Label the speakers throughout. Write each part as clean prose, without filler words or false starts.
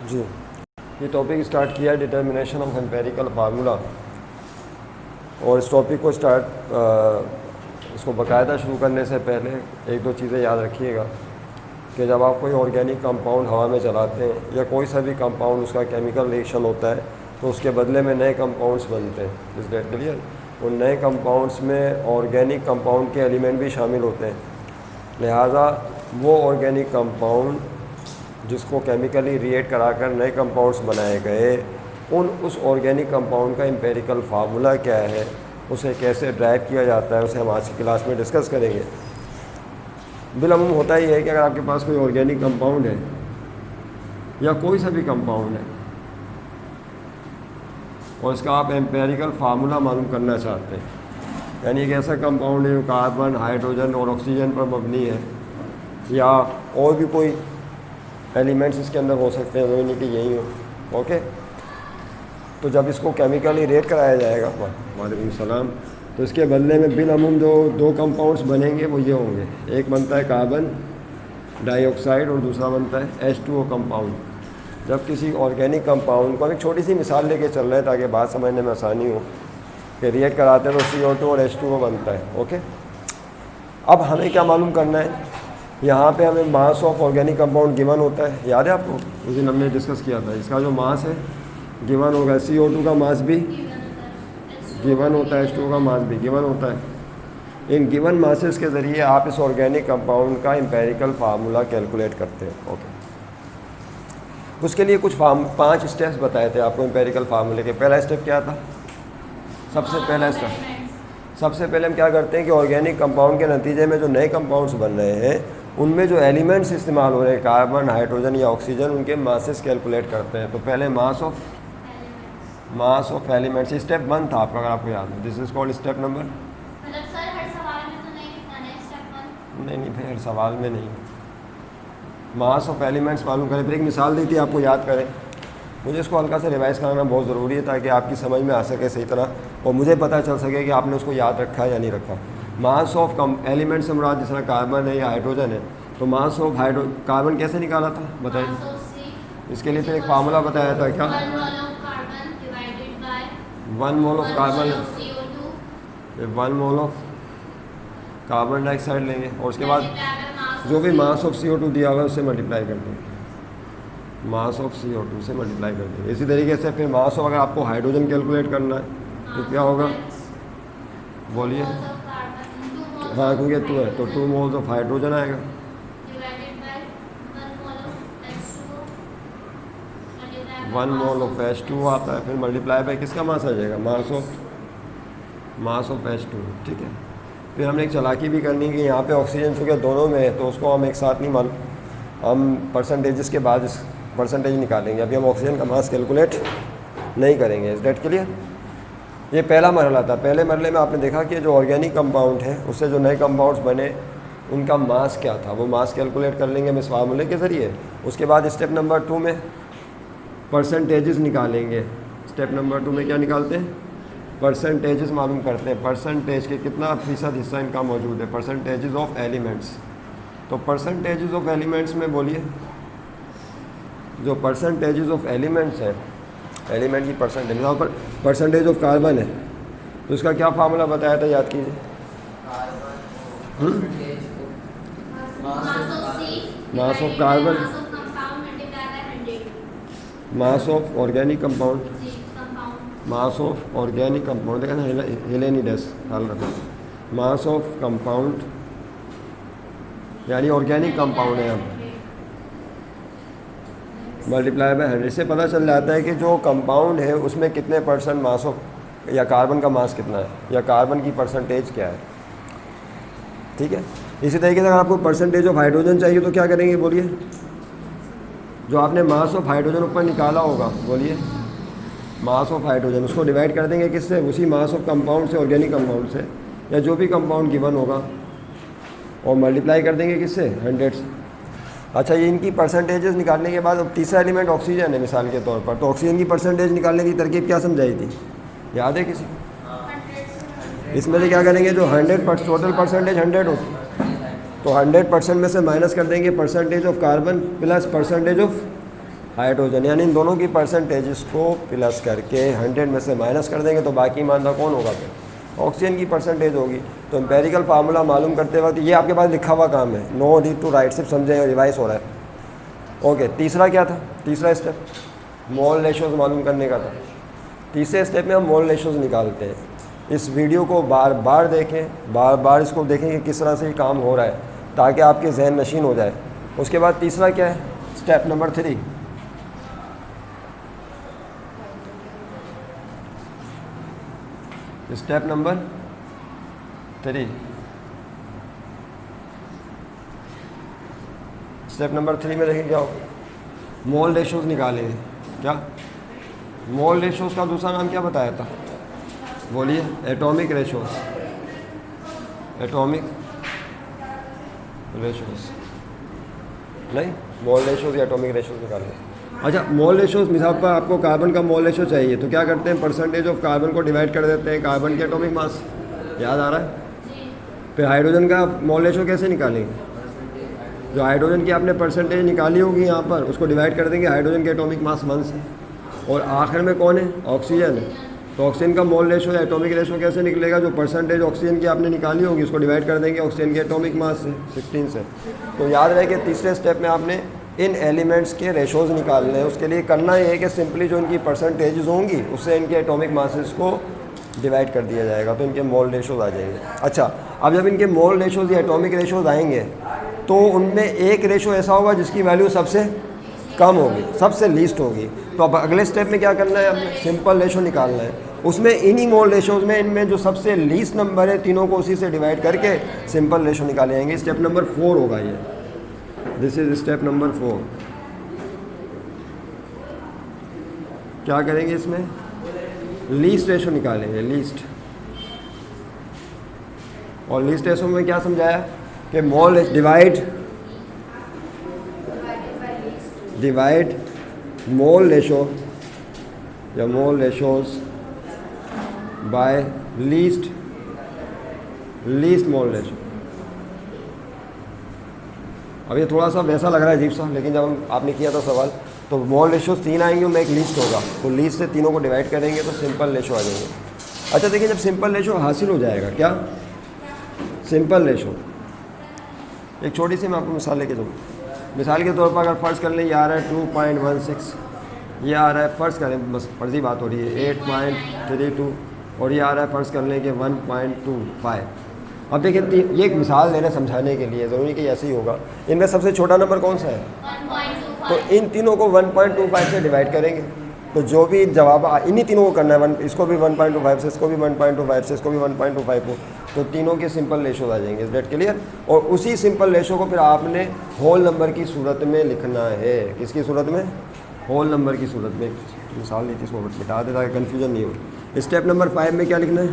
Speaker 1: जी, ये topic start किया है डिटर्मिनेशन ऑफ एम्पेरिकल फार्मूला। और इस टॉपिक को इसको बाकायदा शुरू करने से पहले एक दो चीज़ें याद रखिएगा कि जब आप कोई ऑर्गेनिक कंपाउंड हवा में चलाते हैं या कोई सा भी कंपाउंड उसका केमिकल रिएक्शन होता है तो उसके बदले में नए कंपाउंड्स बनते हैं। इस डेट क्लियर? उन नए कंपाउंड्स में ऑर्गेनिक कंपाउंड के एलिमेंट भी शामिल होते हैं। लिहाजा वो ऑर्गेनिक कंपाउंड जिसको केमिकली रिएक्ट कराकर नए कंपाउंड्स बनाए गए, उस ऑर्गेनिक कंपाउंड का एम्पेरिकल फार्मूला क्या है, उसे कैसे ड्राइव किया जाता है, उसे हम आज की क्लास में डिस्कस करेंगे। बिलअमूम होता ही है कि अगर आपके पास कोई ऑर्गेनिक कंपाउंड है या कोई सा भी कंपाउंड है और इसका आप एम्पेरिकल फार्मूला मालूम करना चाहते हैं, यानी एक ऐसा कंपाउंड है जो कार्बन, हाइड्रोजन और ऑक्सीजन पर मबनी है या और भी कोई एलिमेंट्स इसके अंदर हो सकते हैं, ज़रूरी नहीं कि यही हो। ओके, तो जब इसको केमिकली रिएक्ट कराया जाएगा, वालेकुम सलाम, तो इसके बदले में बिलअमूम जो दो कंपाउंड्स बनेंगे वो ये होंगे। एक बनता है कार्बन डाइऑक्साइड और दूसरा बनता है H2O कंपाउंड। जब किसी ऑर्गेनिक कंपाउंड को हम एक छोटी सी मिसाल लेके चल रहे हैं ताकि बात समझने में आसानी हो कि रिएक्ट कराते हैं तो CO2 और H2O बनता है। ओके, अब हमें क्या मालूम करना है, यहाँ पे हमें mass of organic compound given होता है। याद है आपको, उस दिन हमने डिस्कस किया था। इसका जो मास है गिवन होगा, CO2 का मास भी गिवन होता है, H2O का मास भी गिवन होता है। इन गिवन मासेस के ज़रिए आप इस ऑर्गेनिक कंपाउंड का एम्पेरिकल फार्मूला कैलकुलेट करते हैं। ओके, उसके लिए कुछ 5 स्टेप्स बताए थे आपको एम्पेरिकल फार्मूले के। पहला स्टेप क्या था? सबसे पहले हम क्या करते हैं कि ऑर्गेनिक कंपाउंड के नतीजे में जो नए कंपाउंड्स बन रहे हैं उनमें जो एलिमेंट्स इस्तेमाल हो रहे हैं, कार्बन, हाइड्रोजन या ऑक्सीजन, उनके मासेस कैलकुलेट करते हैं। तो पहले मास ऑफ एलिमेंट्स, स्टेप 1 था आपका, अगर आपको याद है। This is called step number, नहीं भाई, हर सवाल में नहीं। मास ऑफ एलिमेंट्स मालूम करें। फिर एक मिसाल दी थी आपको, याद करें। मुझे इसको हल्का सा रिवाइज़ कराना बहुत ज़रूरी है ताकि आपकी समझ में आ सके सही तरह और मुझे पता चल सके कि आपने उसको याद रखा है या नहीं रखा। मास ऑफ एलिमेंट्स से मुराद जिस तरह कार्बन है या हाइड्रोजन है, तो मास ऑफ कार्बन कैसे निकाला था बताइए? इसके लिए फिर एक फार्मूला बताया था। क्या? 1 mole of carbon, 1 mole of carbon dioxide लेंगे और उसके बाद जो भी मास ऑफ CO2 दिया हुआ है उससे मल्टीप्लाई कर देंगे, मास ऑफ CO2 से मल्टीप्लाई कर देंगे। इसी तरीके से फिर मास ऑफ, अगर आपको हाइड्रोजन कैलकुलेट करना है तो क्या होगा, बोलिए? हाँ, क्योंकि 2 है तो 2 मोल्स ऑफ हाइड्रोजन आएगा, 1 मोल ऑफ H2 आता है, फिर मल्टीप्लाई बाय किसका मास आ जाएगा, मास ऑफ H2। ठीक है, फिर हमने एक चालाकी भी करनी कि यहाँ पे ऑक्सीजन चूँकि दोनों में है तो उसको हम एक साथ नहीं मान, हम परसेंटेजेस के बाद परसेंटेज निकालेंगे। अभी हम ऑक्सीजन का मास कैलकुलेट नहीं करेंगे। इस डेट के लिए ये पहला मरहला था। पहले मरहले में आपने देखा कि जो ऑर्गेनिक कंपाउंड है उससे जो नए कंपाउंड्स बने उनका मास क्या था, वो मास कैलकुलेट कर लेंगे हम इस फार्मूले के ज़रिए। उसके बाद स्टेप नंबर 2 में परसेंटेजेस निकालेंगे। स्टेप नंबर 2 में क्या निकालते हैं? परसेंटेजेस मालूम करते हैं, परसेंटेज के कितना फ़ीसद हिस्सा इनका मौजूद है, परसेंटेजेस ऑफ एलिमेंट्स। तो परसेंटेजेस ऑफ एलिमेंट्स में बोलिए, जो परसेंटेजेस ऑफ एलिमेंट्स हैं, एलिमेंट की परसेंटेज, यहाँ पर परसेंटेज ऑफ कार्बन है तो इसका क्या फार्मूला बताया था, याद कीजिए? Mass of carbon, mass of organic compound, mass of organic compound, देखा ना, हिले नहीं डेस ख्याल रखना, मास ऑफ कंपाउंड यानी ऑर्गेनिक कंपाउंड है, हम मल्टीप्लाई बाय 100 से पता चल जाता है कि जो कंपाउंड है उसमें कितने % मास ऑफ या कार्बन का मास कितना है या कार्बन की परसेंटेज क्या है। ठीक है, इसी तरीके से अगर आपको परसेंटेज ऑफ हाइड्रोजन चाहिए तो क्या करेंगे, बोलिए? जो आपने मास ऑफ हाइड्रोजन ऊपर निकाला होगा, बोलिए? मास ऑफ हाइड्रोजन, उसको डिवाइड कर देंगे किससे, उसी मास ऑफ कंपाउंड से, ऑर्गेनिक कंपाउंड से या जो भी कंपाउंड गिवन होगा, और मल्टीप्लाई कर देंगे किससे, 100 से। अच्छा, ये इनकी परसेंटेजेस निकालने के बाद अब तीसरा एलिमेंट ऑक्सीजन है मिसाल के तौर पर, तो ऑक्सीजन की परसेंटेज निकालने की तरकीब क्या समझाई थी, याद है किसी को? इसमें से क्या करेंगे, जो 100 टोटल परसेंटेज 100 हो तो 100% में से माइनस कर देंगे percentage of carbon plus percentage of hydrogen, यानी इन दोनों की परसेंटेज को प्लस करके 100 में से माइनस कर देंगे तो बाकी ईमानदार कौन होगा? फिर ऑक्सीजन की परसेंटेज होगी। तो एम्पेरिकल फार्मूला मालूम करते वक्त ये आपके पास लिखा हुआ काम है, नो नीड टू राइट, सिर्फ समझें, रिवाइज हो रहा है। ओके, तीसरा क्या था? तीसरा स्टेप मोल रेशोज मालूम करने का था। तीसरे स्टेप में हम मोल रेशोज निकालते हैं। इस वीडियो को बार बार देखें, बार बार इसको देखें कि किस तरह से ये काम हो रहा है, ताकि आपके जहन नशीन हो जाए। उसके बाद तीसरा क्या है? Step number 3। Step number 3, step number 3 में देखें क्या होगा? मोल रेशोज निकालेंगे। क्या मोल रेशोज का दूसरा नाम क्या बताया था? बोलिए। एटॉमिक रेशोज, एटॉमिक रेशोज नहीं, मोल रेशोज या एटॉमिक रेशोज निकालेंगे। अच्छा, मोल रेशोज मिसाल पर आपको कार्बन का मोल रेशो चाहिए तो क्या करते हैं? परसेंटेज ऑफ कार्बन को डिवाइड कर देते हैं कार्बन के एटॉमिक मास। याद आ रहा है? फिर हाइड्रोजन का मोल रेशो कैसे निकालेंगे? जो हाइड्रोजन की आपने परसेंटेज निकाली होगी यहाँ पर, उसको डिवाइड कर देंगे हाइड्रोजन के एटॉमिक मास 1 से। और आखिर में कौन है? ऑक्सीजन है। तो ऑक्सीजन का मोल रेशो या एटॉमिक रेशो कैसे निकलेगा? जो परसेंटेज ऑक्सीजन की आपने निकाली होगी उसको डिवाइड कर देंगे ऑक्सीजन के एटॉमिक मास से 16 से। तो याद रहे कि तीसरे स्टेप में आपने इन एलिमेंट्स के रेशोज़ निकालने हैं। उसके लिए करना ये है कि सिंपली जो इनकी परसेंटेजेस होंगी उससे इनके एटॉमिक मासेस को डिवाइड कर दिया जाएगा, तो इनके मोल रेशोज़ आ जाएंगे। अच्छा, अब जब इनके मोल रेशोज़ या एटॉमिक रेशोज़ आएंगे तो उनमें एक रेशो ऐसा होगा जिसकी वैल्यू सबसे कम होगी, सबसे लीस्ट होगी। तो अब अगले स्टेप में क्या करना है? हमें सिंपल रेशो निकालना है। उसमें इन्हीं मोल रेशोज़ में इनमें जो सबसे लीस्ट नंबर है तीनों को उसी से डिवाइड करके सिंपल रेशो निकाले जाएंगे। स्टेप नंबर 4 होगा ये। This is step number 4। क्या करेंगे? इसमें लीस्ट रेशो निकालेंगे, लीस्ट। और लीस्ट रेशो में क्या समझाया कि मोल डिवाइड मोल रेशो या mole ratios by least mole ratio. अब ये थोड़ा सा वैसा लग रहा है अजीब सा, लेकिन जब आपने किया था सवाल तो मोल रेशो 3 आएंगे, उनमें एक लीस्ट होगा, तो लीस्ट से तीनों को डिवाइड करेंगे तो सिंपल रेशो आ जाएंगे। अच्छा देखिए, जब सिंपल रेशो हासिल हो जाएगा, क्या सिंपल रेशो, एक छोटी सी मैं आपको मिसाल लेके जाऊँ। मिसाल के तौर पर अगर फ़र्ज़ कर लें ये आ रहा है 2.16, ये आ रहा है फ़र्ज़ करें, बस फर्जी बात हो रही है 8.32, और ये आ रहा है फ़र्ज़ कर लें कि 1.25। अब देखिए ये एक मिसाल देना समझाने के लिए, ज़रूरी कि ऐसे ही होगा। इनमें सबसे छोटा नंबर कौन सा है? 1.25। तो इन तीनों को 1.25 से डिवाइड करेंगे तो जो भी जवाब इन्हीं तीनों को करना है, इसको भी 1.25 से, इसको भी 1.25 से, इसको भी 1.25 को, तो तीनों के सिंपल रेशो आ जाएंगे। Is that clear? और उसी सिंपल रेशो को फिर आपने होल नंबर की सूरत में लिखना है। किसकी सूरत में? होल नंबर की सूरत में। मिसाल दी थी, इसको मिटा दे ताकि कन्फ्यूजन नहीं हो। स्टेप नंबर 5 में क्या लिखना है?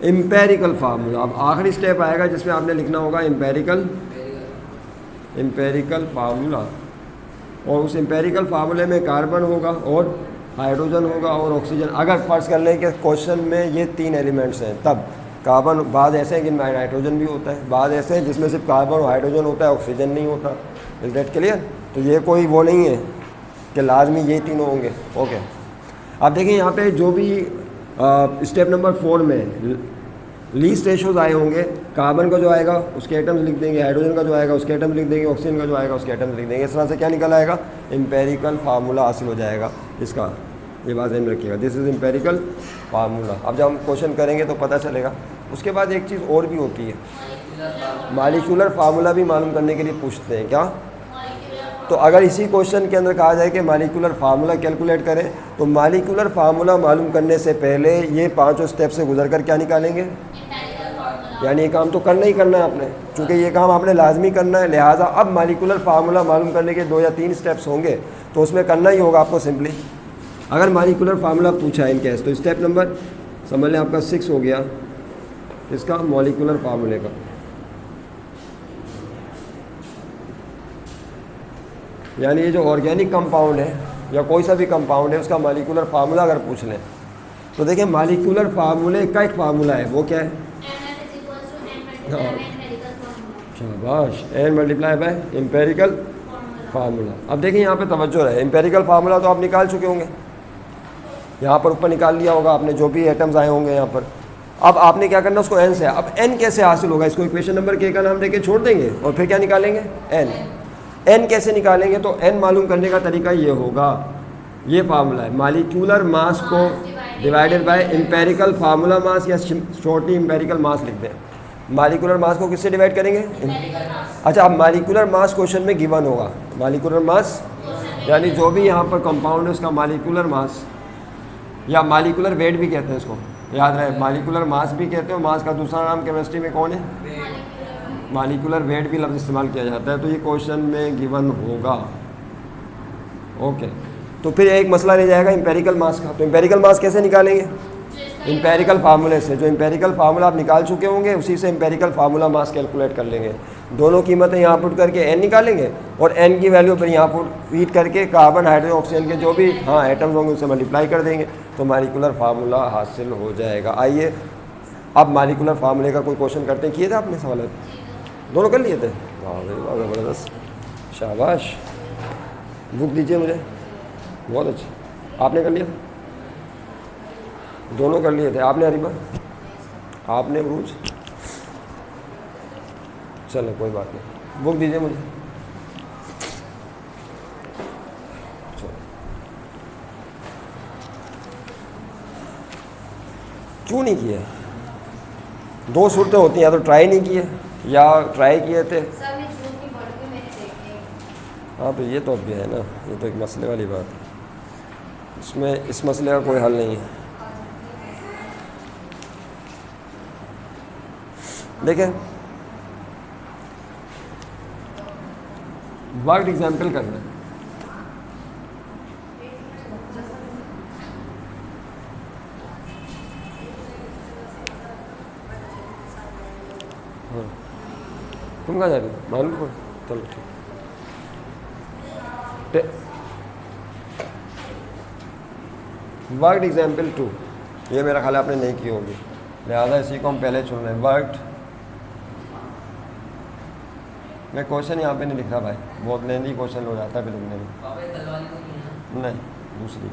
Speaker 1: Empirical formula. अब आखिरी स्टेप आएगा जिसमें आपने लिखना होगा एम्पेरिकल फार्मूला। और उस एम्पेरिकल फार्मूले में कार्बन होगा और हाइड्रोजन होगा और ऑक्सीजन। अगर फर्ज कर लें कि क्वेश्चन में ये 3 एलिमेंट्स हैं, तब कार्बन, बाद ऐसे हैं जिनमें हाइड्रोजन भी होता है, बाद ऐसे हैं जिसमें सिर्फ कार्बन और हाइड्रोजन होता है, ऑक्सीजन नहीं होता। Is that clear? तो ये कोई वो नहीं है कि लाजमी ये तीनों होंगे। ओके, अब देखिए यहाँ पे जो भी स्टेप नंबर 4 में लीस्ट रेशोज आए होंगे, कार्बन का जो आएगा उसके एटम्स लिख देंगे, हाइड्रोजन का जो आएगा उसके एटम्स लिख देंगे, ऑक्सीजन का जो आएगा उसके एटम्स लिख देंगे। इस तरह से क्या निकल आएगा? एम्पेरिकल फार्मूला हासिल हो जाएगा इसका। ये बात ध्यान रखिएगा, दिस इज़ एम्पेरिकल फार्मूला। अब जब हम क्वेश्चन करेंगे तो पता चलेगा। उसके बाद एक चीज़ और भी होती है, मॉलिक्यूलर फार्मूला भी मालूम करने के लिए पूछते हैं। क्या? तो अगर इसी क्वेश्चन के अंदर कहा जाए कि मॉलिक्यूलर फार्मूला कैलकुलेट करें, तो मॉलिक्यूलर फार्मूला मालूम करने से पहले ये 5 स्टेप से गुजर कर क्या निकालेंगे? यानी ये काम तो करना ही करना है आपने, चूँकि ये काम आपने लाजमी करना है, लिहाजा अब मॉलिक्यूलर फार्मूला मालूम करने के 2 या 3 स्टेप्स होंगे तो उसमें करना ही होगा आपको सिंपली। अगर मॉलिक्यूलर फार्मूला पूछा है इन केस, तो स्टेप नंबर समझ लें आपका 6 हो गया इसका, मॉलिक्यूलर फार्मूले का। यानी ये जो ऑर्गेनिक कंपाउंड है या कोई सा भी कंपाउंड है उसका मॉलिक्यूलर फार्मूला अगर पूछ लें तो देखिए मॉलिक्यूलर फार्मूले का एक फार्मूला है, वो क्या है? शाबाश, n multiply by empirical formula. अब देखिए यहाँ पे तवज्जो रहे, एम्पेरिकल फार्मूला तो आप निकाल चुके होंगे, यहाँ पर ऊपर निकाल लिया होगा आपने जो भी एटम्स आए होंगे यहाँ पर। अब आपने क्या करना, उसको n से, अब n कैसे हासिल होगा, इसको इक्वेशन नंबर k का नाम देके छोड़ देंगे और फिर क्या निकालेंगे n कैसे निकालेंगे, तो n मालूम करने का तरीका ये होगा, ये फार्मूला है, मालिक्यूलर मास को divided by empirical formula mass, या शॉर्टली एम्पेरिकल मास लिख दें। मालिक्यूलर मास को किससे डिवाइड करेंगे, अच्छा अब मालिक्यूलर मास क्वेश्चन में गिवन होगा, मालिक्यूलर मास यानी जो भी यहाँ पर कंपाउंड है उसका मालिक्यूलर मास, या मालिकुलर वेट भी कहते हैं इसको, याद रहे, मालिकुलर मास भी कहते हैं, मास का दूसरा नाम केमिस्ट्री में कौन है, मालिकुलर वेट भी लफ्ज़ इस्तेमाल किया जाता है। तो ये क्वेश्चन में गिवन होगा। ओके, तो फिर एक मसला रह जाएगा एम्पेरिकल मास का। तो एम्पेरिकल मास कैसे निकालेंगे, एम्पेरिकल फार्मूले से, जो एम्पेरिकल फार्मूला आप निकाल चुके होंगे उसी से एम्पेरिकल फार्मूला मास कैलकुलेट कर लेंगे। दोनों कीमतें यहाँ पुट करके n निकालेंगे और n की वैल्यू पर यहाँ पुट हीट करके कार्बन हाइड्रोजन ऑक्सीजन के जो भी एटम्स होंगे उससे मल्टीप्लाई कर देंगे, तो मालिकुलर फार्मूला हासिल हो जाएगा। आइए अब मालिकुलर फार्मूले का कोई क्वेश्चन करते हैं, किए थे आपने सवाल, दोनों कर लिए थे, वाह ज़बरदस्त, शाबाश, बुक दीजिए मुझे, बहुत अच्छा, आपने कर लिया था, दोनों कर लिए थे आपने, अरीबा आपने, ब्रूज, चलो कोई बात नहीं, बुक दीजिए मुझे, चलो क्यों नहीं किए, दो सूरतें होती हैं, या तो ट्राई नहीं किए या ट्राई किए थे। हाँ तो ये तो अब भी है ना, ये तो एक मसले वाली बात है, इसमें इस मसले का कोई हल नहीं है। देखें वर्ड एग्जाम्पल करना है, हाँ तुम कहाँ जा रही हो, मालूम को, चलो ठीक, वर्ड एग्जाम्पल 2, ये मेरा ख्याल आपने नहीं की होगी, लिहाजा इसी को हम पहले चुन रहे हैं। वर्ड, मैं क्वेश्चन यहाँ पे नहीं लिख रहा भाई, बहुत लेंदी क्वेश्चन हो जाता है फिर लिखने में, नहीं दूसरी,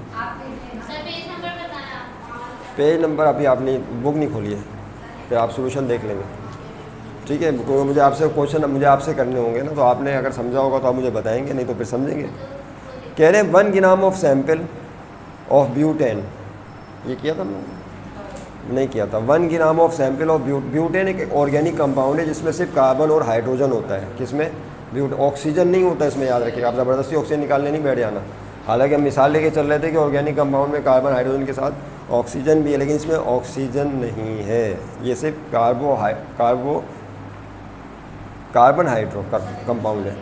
Speaker 1: पेज नंबर अभी आपने बुक नहीं खोली है, फिर आप सोल्यूशन देख लेंगे, ठीक है, तो मुझे आपसे क्वेश्चन मुझे आपसे करने होंगे ना, तो आपने अगर समझा होगा तो आप मुझे बताएंगे, नहीं तो फिर समझेंगे। कह रहे हैं 1 gram of sample of butane, ये किया था नहीं किया था, 1 gram of sample of butane एक ऑर्गेनिक कंपाउंड है जिसमें सिर्फ कार्बन और हाइड्रोजन होता है, किसमें, ऑक्सीजन नहीं होता इसमें, याद रखिएगा, आप ज़बरदस्ती ऑक्सीजन निकालने नहीं बैठ जाना। हालांकि हम मिसाल लेके चल रहे थे कि ऑर्गेनिक कंपाउंड में कार्बन हाइड्रोजन के साथ ऑक्सीजन भी है, लेकिन इसमें ऑक्सीजन नहीं है, ये सिर्फ कार्बन हाइड्रो कंपाउंड है।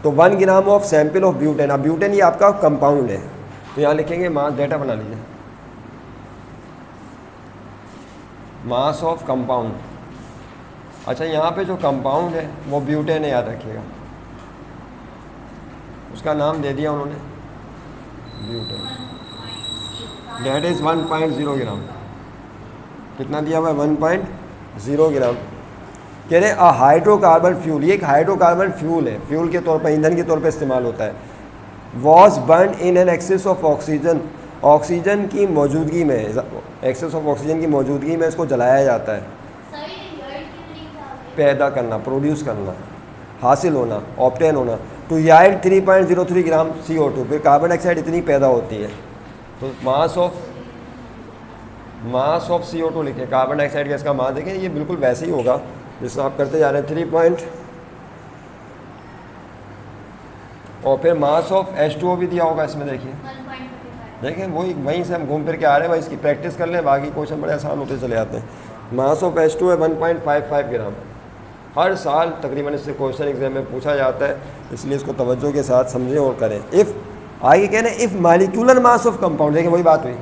Speaker 1: तो 1 gram of sample of butane, अब ब्यूटेन ये आपका कंपाउंड है, तो यहाँ लिखेंगे मास, डेटा बना लीजिए, मास ऑफ कंपाउंड। अच्छा यहाँ पे जो कंपाउंड है वो ब्यूटेन है, याद रखिएगा, उसका नाम दे दिया उन्होंने ब्यूटेन, डेट इज़ 1.0 ग्राम, कितना दिया हुआ है 1.0 ग्राम। कह रहे अ हाइड्रोकार्बन फ्यूल, ये एक हाइड्रोकार्बन फ्यूल है, फ्यूल के तौर पर, ईंधन के तौर पर इस्तेमाल होता है। Was burn in an excess of oxygen, oxygen की मौजूदगी में, एक्सेस ऑफ ऑक्सीजन की मौजूदगी में इसको जलाया जाता है। पैदा करना, प्रोड्यूस करना, हासिल होना, ऑब्टेन होना, टू याइड 3.03 ग्राम CO2, फिर कार्बन डाइऑक्साइड इतनी पैदा होती है। तो मास ऑफ CO2 लिखे, कार्बन डाइऑक्साइड गैस का मास देखें, ये बिल्कुल वैसे ही होगा जिससे आप करते जा रहे हैं 3 और फिर मास ऑफ H2O भी दिया होगा इसमें, देखिए देखें, वहीं से हम घूम फिर के आ रहे हैं भाई, इसकी प्रैक्टिस कर लें, बाकी क्वेश्चन बड़े आसान होते चले जाते हैं। मास ऑफ H2 है 1.55 ग्राम, हर साल तकरीबन इससे क्वेश्चन एग्जाम में पूछा जाता है, इसलिए इसको तवज्जो के साथ समझें और करें। इफ़ आगे कह रहे हैं if molecular mass of compound, देखें वही बात हुई,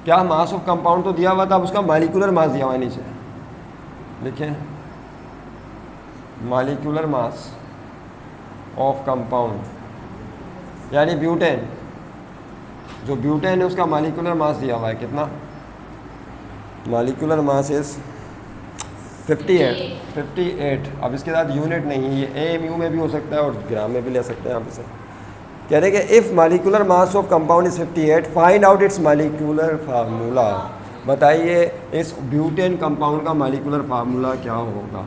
Speaker 1: क्या मास ऑफ कंपाउंड तो दिया हुआ था, अब उसका मालिक्यूलर मास दिया हुआ है नीचे, देखें मालिक्यूलर मास ऑफ कंपाउंड, यानी ब्यूटेन, जो ब्यूटेन है उसका मालिक्यूलर मास दिया हुआ है, कितना, मालिक्यूलर मास इज 58। अब इसके साथ यूनिट नहीं है, ये AMU में भी हो सकता है और ग्राम में भी ले सकते हैं आप इसे। कह रहे हैं कि if molecular mass of compound is 58, find out it's molecular formula. बताइए इस ब्यूटेन कंपाउंड का मालिकुलर फार्मूला क्या होगा।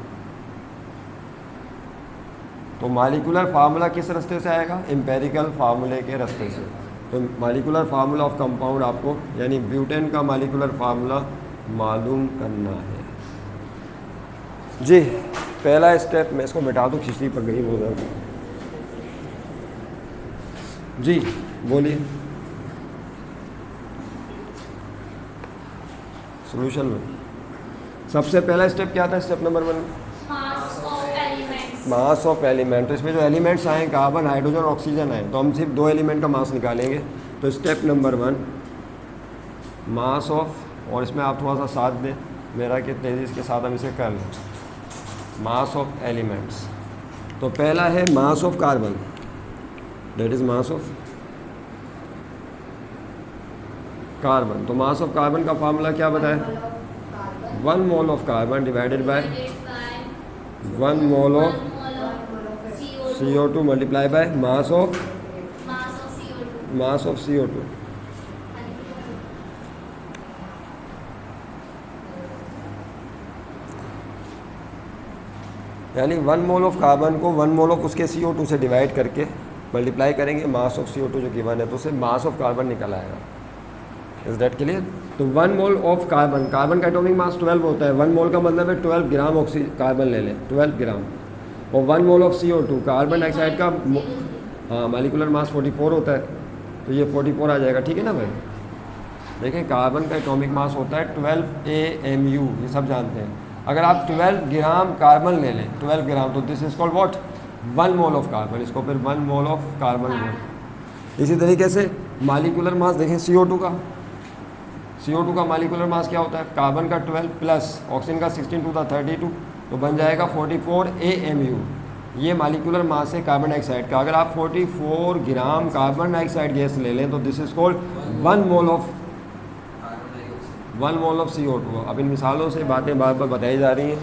Speaker 1: तो मालिकुलर फार्मूला किस रास्ते से आएगा, एम्पेरिकल फार्मूले के रास्ते से। तो मालिकुलर फार्मूला ऑफ कंपाउंड आपको यानी ब्यूटेन का मालिकुलर फार्मूला मालूम करना है जी। पहला स्टेप, मैं इसको मिटा दूँ, खिचड़ी पक गई बहुत जी, बोलिए। सॉल्यूशन में सबसे पहला स्टेप क्या था, step number 1, mass of element. तो इसमें जो एलिमेंट्स आए, कार्बन, हाइड्रोजन, ऑक्सीजन आए, तो हम सिर्फ 2 एलिमेंट का मास निकालेंगे। तो स्टेप नंबर 1 मास ऑफ, और इसमें आप थोड़ा सा साथ दें मेरा कि तेज़ी के साथ हम इसे कर लें, मास ऑफ एलिमेंट्स। तो पहला है mass of carbon, that is mass of carbon. तो मास ऑफ कार्बन का फार्मूला क्या बताया, 1 mole of carbon divided by 1 mole of CO2 multiply by mass of CO2। यानी 1 मोल ऑफ कार्बन को 1 mole of उसके CO2 से divide करके multiply करेंगे मास ऑफ CO2 जो गिवन है, तो उससे मास ऑफ कार्बन निकल आएगा। Is that clear. तो 1 मोल ऑफ कार्बन, कार्बन का एटॉमिक मास 12 होता है, 1 मोल का मतलब है 12 ग्राम कार्बन ले लें, 12 ग्राम। और 1 mole of CO2, carbon dioxide का हाँ मालिकुलर मास 44 होता है, तो ये 44 आ जाएगा, ठीक है ना भाई। देखें कार्बन का एटॉमिक मास होता है 12 AMU, ये सब जानते हैं। अगर आप 12 ग्राम कार्बन ले लें, 12 ग्राम, तो this is called what, 1 mole of carbon. इसको फिर 1 मोल ऑफ कार्बन बोल। इसी तरीके से मालिकुलर मास देखें CO2 का मालिकुलर मास क्या होता है, कार्बन का 12 प्लस ऑक्सीजन का 16 टू 32, तो बन जाएगा 44 AMU। ये मालिकुलर मास है कार्बन डाइऑक्साइड का। अगर आप 44 ग्राम कार्बन डाइऑक्साइड गैस ले लें तो this is called 1 mole of CO2। अब इन मिसालों से बातें बार बार बताई जा रही हैं,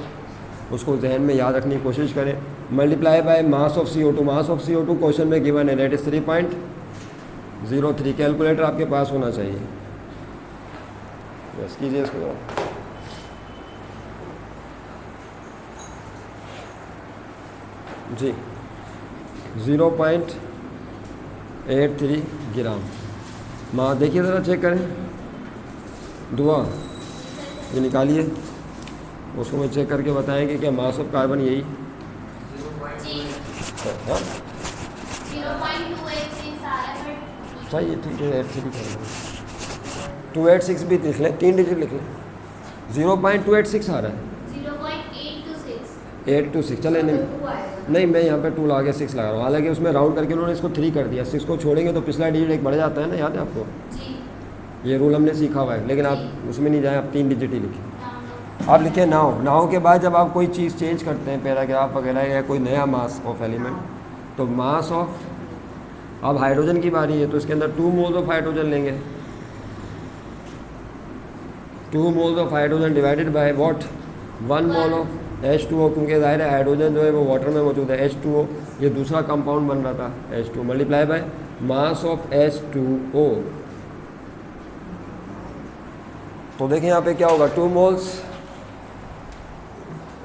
Speaker 1: उसको जहन में याद रखने की कोशिश करें। Multiply by mass of CO2, mass of CO2 question में गिवन है, दैट इज 3.03। कैलकुलेटर आपके पास होना चाहिए, बस कीजिए इसको। जी 0.83 ग्राम। माँ देखिए ज़रा, चेक करें, दुआ ये निकालिए, उसको मैं चेक करके बताएंगे क्या मास ऑफ कार्बन यही हाँ सही है, ठीक है। 286 भी लिख लें, 3 डिजिट लिख लें। 0.286 आ रहा है, 826 चले नहीं मैं यहाँ पे 2 लगा के 6 लगा रहा हूँ। हालांकि उसमें राउंड करके उन्होंने इसको 3 कर दिया। 6 को छोड़ेंगे तो पिछला डिजिट एक बढ़ जाता है ना, याद है आपको, ये रूल हमने सीखा हुआ है। लेकिन आप उसमें नहीं जाएँ, आप 3 डिजिट ही लिखें। आप लिखें नाउ के बाद जब आप कोई चीज़ चेंज करते हैं, पैराग्राफ वगैरह या कोई नया मास ऑफ एलिमेंट, तो मास ऑफ, अब हाइड्रोजन की बारी है तो इसके अंदर 2 मोल्स ऑफ हाइड्रोजन लेंगे। 2 moles of hydrogen divided by what, 1 mole of H2O, क्योंकि जाहिर है हाइड्रोजन जो है वो वाटर में मौजूद है। H2O ये दूसरा कंपाउंड बन रहा था, H2 multiply by mass of H2O। तो देखिए यहाँ पे क्या होगा, 2 मोल्स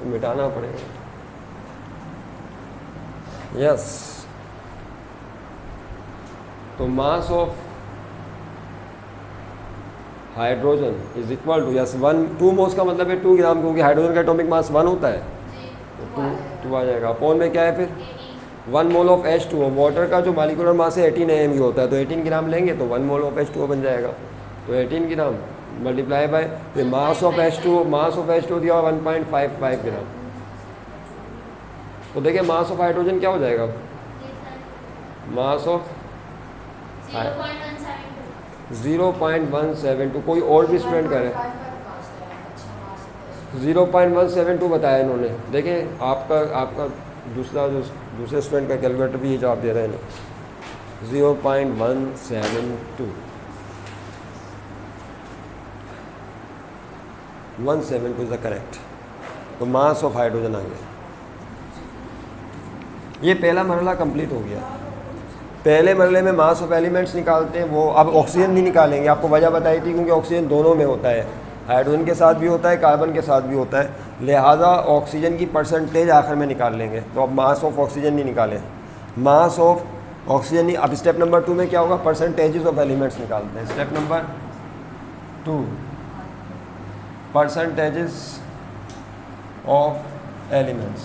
Speaker 1: मिटाना पड़ेगा, यस। तो mass of hydrogen is equal to, yes 2 moles का मतलब है 2 ग्राम, क्योंकि हाइड्रोजन का एटॉमिक मास 1 होता है, तो 2 आ जाएगा। अपॉन में क्या है फिर 1 मोल ऑफ H2O। वाटर का जो मालिकुलर मास है 18 AMU होता है, तो 18 ग्राम लेंगे तो 1 मोल ऑफ H2O बन जाएगा। तो 18 ग्राम मल्टीप्लाई बाय फिर मास ऑफ H2O दिया 1.55 ग्राम। तो देखिए मास ऑफ हाइड्रोजन क्या हो जाएगा, मास ऑफ 0.172। कोई और भी स्टूडेंट करें, 0.172 बताया इन्होंने। देखें आपका दूसरे स्टूडेंट का कैलकुलेटर भी ये जवाब दे रहे हैं, 0.172 172 इज द करेक्ट। तो मास ऑफ हाइड्रोजन आ गया। ये पहला मरला कंप्लीट हो गया। पहले मरले में मास ऑफ एलिमेंट्स निकालते हैं वो, अब ऑक्सीजन नहीं निकालेंगे, आपको वजह बताई थी क्योंकि ऑक्सीजन दोनों में होता है, हाइड्रोजन के साथ भी होता है, कार्बन के साथ भी होता है, लिहाजा ऑक्सीजन की परसेंटेज आखिर में निकाल लेंगे। तो अब मास ऑफ ऑक्सीजन नहीं निकालें, मास ऑफ ऑक्सीजन नहीं। अब स्टेप नंबर 2 में क्या होगा, परसेंटेजेस ऑफ एलिमेंट्स निकालते हैं। Step number 2 percentages of elements.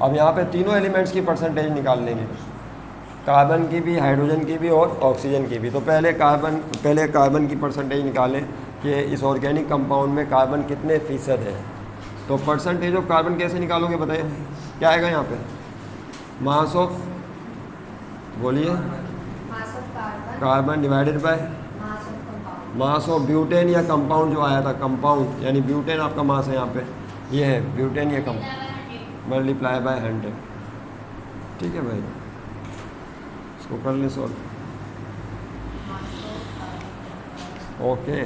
Speaker 1: अब यहाँ पे तीनों एलिमेंट्स की परसेंटेज निकाल लेंगे, कार्बन की भी, हाइड्रोजन की भी और ऑक्सीजन की भी। तो पहले कार्बन की परसेंटेज निकालें कि इस ऑर्गेनिक कंपाउंड में कार्बन कितने फ़ीसद है। तो परसेंटेज ऑफ कार्बन कैसे निकालोगे बताइए, क्या आएगा यहाँ पे, मास ऑफ, बोलिए, carbon divided by mass of butane या कंपाउंड जो आया था, कंपाउंड यानी ब्यूटेन आपका मास है यहाँ पे, ये है ब्यूटेन, ये कंपाउंड मल्टीप्लाई बाय 100। ठीक है भाई, इसको कर लें सॉल्व। ओके,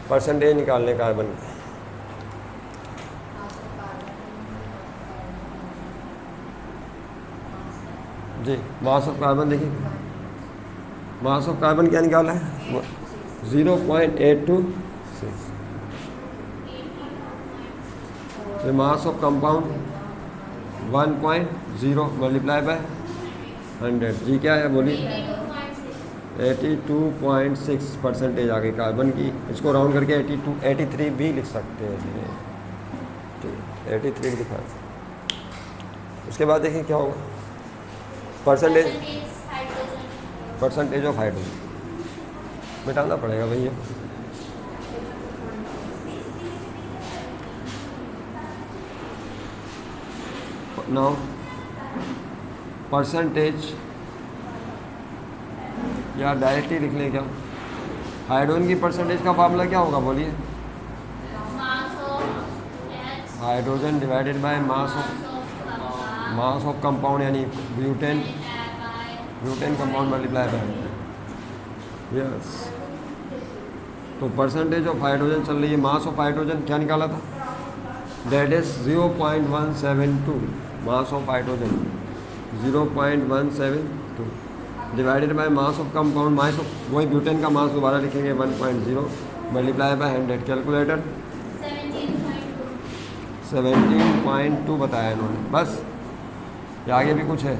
Speaker 1: परसेंटेज निकालने कार्बन के। जी मास ऑफ कार्बन देखिए, मास ऑफ कार्बन क्या निकाला है, 0.826। तो mass of compound 1.0 multiply by 100। जी क्या है बोलिए, 82.6 परसेंटेज आ गई कार्बन की। इसको राउंड करके 83 भी लिख सकते हैं, ठीक 83 लिखा। उसके बाद देखिए क्या होगा, परसेंटेज ऑफ हाइड्रोजन मिटाना पड़ेगा भैया। नाउ परसेंटेज, या डायरेक्टली लिख लें क्या, हाइड्रोजन की परसेंटेज का फार्मूला क्या होगा बोलिए, hydrogen divided by mass of compound यानी butane compound multiply by, yes. तो परसेंटेज ऑफ हाइड्रोजन चल रही है, मास ऑफ हाइड्रोजन क्या निकाला था, that is 0.172, mass of hydrogen 0.172 divided by mass of compound, mass of वही ब्यूटेन का मास दोबारा लिखेंगे 1.0 मल्टीप्लाई बाय 100। कैलकुलेटर 17.2 बताया इन्होंने, बस या आगे भी कुछ है,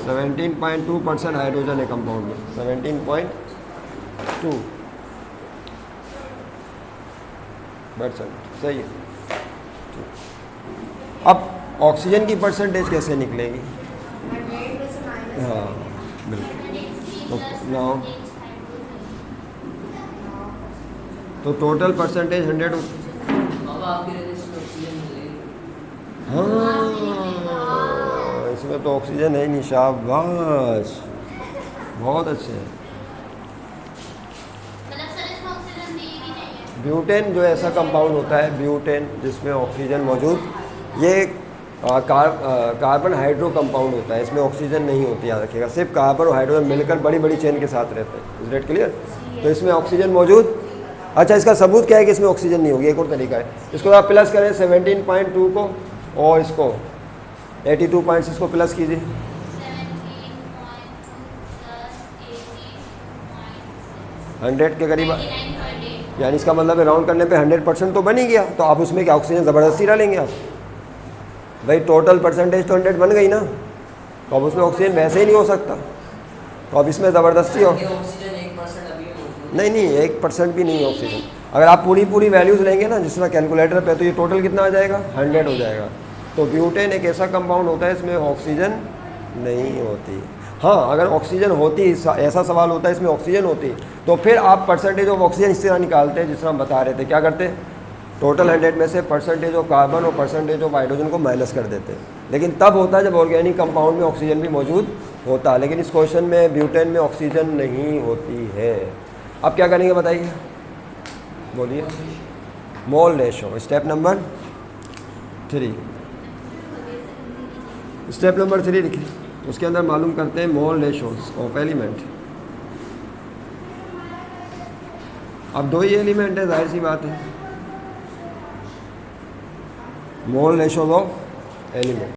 Speaker 1: 17.2% हाइड्रोजन है कंपाउंड में, 17.2%, सही है। अब ऑक्सीजन की परसेंटेज कैसे निकलेगी, हाँ बिल्कुल। तो टोटल परसेंटेज 100, हाँ इसमें तो ऑक्सीजन है नहीं, शाबाश, बहुत अच्छे हैं। ब्यूटेन जो ऐसा कंपाउंड होता है, ब्यूटेन जिसमें ऑक्सीजन मौजूद, ये कार्बन हाइड्रो कंपाउंड होता है, इसमें ऑक्सीजन नहीं होती, याद रखिएगा। सिर्फ कार्बन और हाइड्रोजन मिलकर बड़ी बड़ी चेन के साथ रहते हैं, इज दैट क्लियर। तो इसमें ऑक्सीजन मौजूद, अच्छा इसका सबूत क्या है कि इसमें ऑक्सीजन नहीं होगी, एक और तरीका है, इसको आप प्लस करें 17.2 को और इसको 82.6 को प्लस कीजिए, 100 के करीब, यानी इसका मतलब है राउंड करने पे 100% तो बन ही गया। तो आप उसमें क्या ऑक्सीजन ज़बरदस्ती डालेंगे आप, भाई टोटल परसेंटेज तो 100 बन गई ना, तो अब उसमें ऑक्सीजन वैसे ही नहीं हो सकता, तो अब इसमें ज़बरदस्ती हो, नहीं 1% भी नहीं है ऑक्सीजन। अगर आप पूरी वैल्यूज़ लेंगे ना जिस तरह कैलकुलेटर पे, तो ये टोटल कितना आ जाएगा, 100 हो जाएगा। तो ब्यूटेन एक ऐसा कंपाउंड होता है इसमें ऑक्सीजन नहीं होती। हाँ अगर ऑक्सीजन होती, ऐसा सवाल होता है इसमें ऑक्सीजन होती, तो फिर आप परसेंटेज ऑफ ऑक्सीजन इस तरह निकालते हैं जिस तरह हम बता रहे थे, क्या करते, टोटल 100 में से परसेंटेज ऑफ कार्बन और परसेंटेज ऑफ हाइड्रोजन को माइनस कर देते हैं। लेकिन तब होता है जब ऑर्गेनिक कंपाउंड में ऑक्सीजन भी मौजूद होता है, लेकिन इस क्वेश्चन में ब्यूटेन में ऑक्सीजन नहीं होती है। अब क्या करेंगे बताइए, बोलिए, mole ratio, step number 3, step number 3 लिखिए, उसके अंदर मालूम करते हैं मोल रेशोज ऑफ एलिमेंट। अब दो ही एलिमेंट है, जाहिर सी बात है, मोल रेशोज ऑफ एलिमेंट।